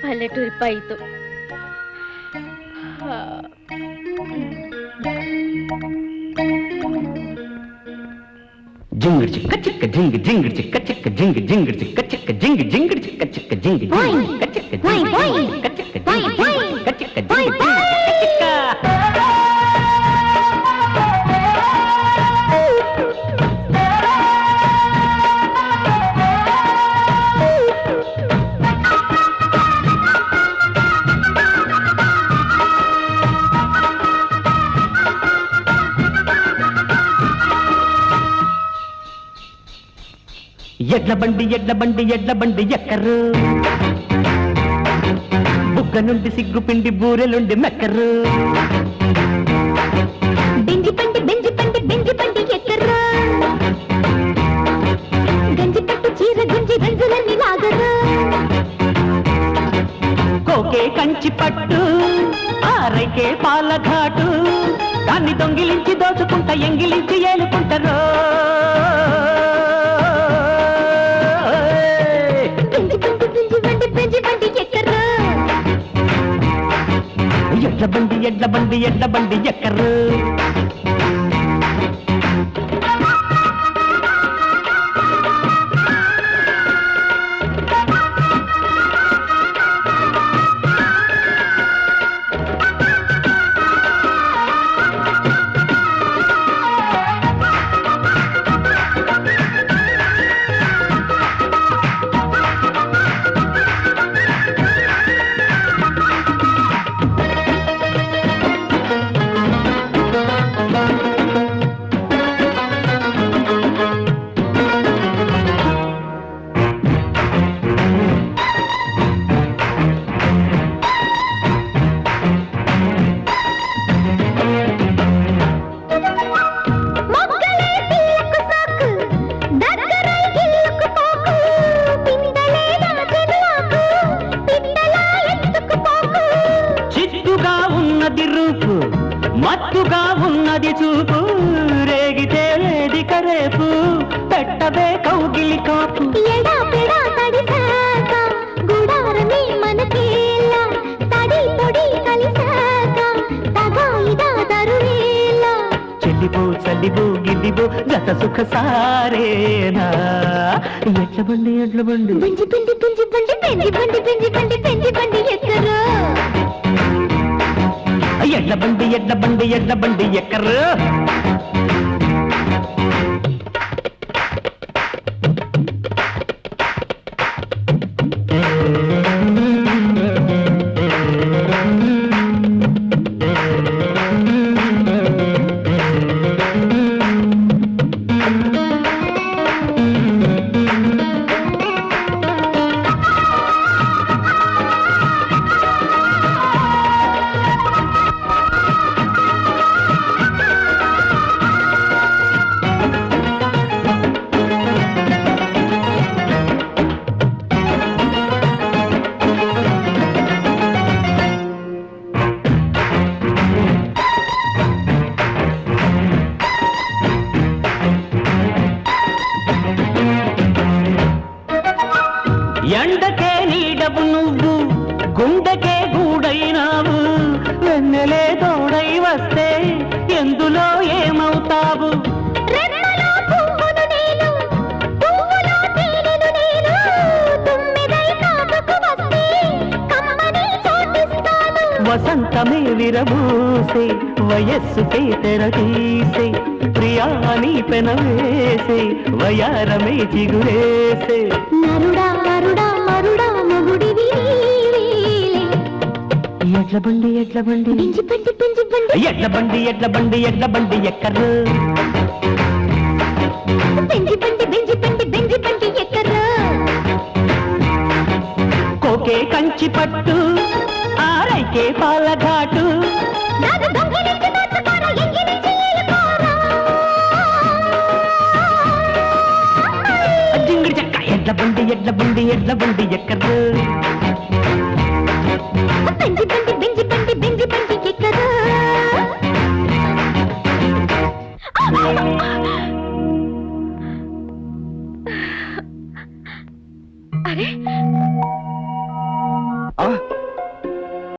పల్లెటూరి పైతో జింగిడి చిక్క చిక్క జింగి జింగిడి చిక్క చిక్క జింగి జింగిడి చిక్క చిక్క జింగి జింగిడి చిక్క చిక్క జింగి చిక్క చిక్క జింగి చిక్క చిక్క జింగి చిక్క చిక్క జింగి చిక్క ఎడ్ల బండి ఎడ్ల బండి ఎడ్ల బండి ఎక్కరు బుగ్గ నుండి సిగ్గు పిండి బూరెలుండి మెక్కరు బెంజి పండి బెంజి పండి బెంజి పండి ఎక్కరు గంజి పట్టు చీర గుంజి గంజులన్నీ లాగరు కోకే కంచి పట్టు ఆరైకే పాల ఘాటు దాన్ని దొంగిలించి దోచుకుంటా ఎంగిలించి ఏలుకుంటారు ఎడ్ల బండి ఎడ్ల బండి ఎడ్ల బండి ఎక్కరు మత్తుగా ఉన్నది చూపు రేగితే లేది కరేపు పెట్టవే కౌగిలి కాపు ఎడా పెడా తడిసాక గుడారమే మనకేలా తడి పొడి కలిసాక తగా ఇదా దరువేలా చెల్లిబో చల్లిబో గిల్లిబో గత సుఖ సారేనా ఎడ్ల బండి ఎడ్ల బండి బెంజి బండి బెంజి బండి బెంజి బండి బెంజి బండి బెంజి బండి ఎక్కరు ఎడ్ల బండి ఎడ్ల బండి ఎడ్ల బండి ఎక్కరు ఎండకే నీడవు నువ్వు గుండెకే గూడైనావు వెన్నెలే తోడై వస్తే ఎందులో ఏమవుతావు వసంతమే విరబూసే వయస్సుకే తెరతీసే ప్రియాని పెనవేసే వయారమే చిగురేసే నరుడా నరుడా మరుడా మొగుడివి ఎడ్ల బండి ఎడ్ల బండి బెంజి బండి బెంజి బండి ఎడ్ల బండి ఎడ్ల బండి ఎడ్ల బండి ఎక్కరు బెంజి బండి బెంజి బండి బెంజి బండి ఎక్కరు కోకే కంచి పట్టు ఆరైకే పాల ఘాటు జింగిడి చెక్క ఎడ్ల బండి ఎడ్ల బండి ఎడ్ల బండి ఎక్కరు బెంజి బండి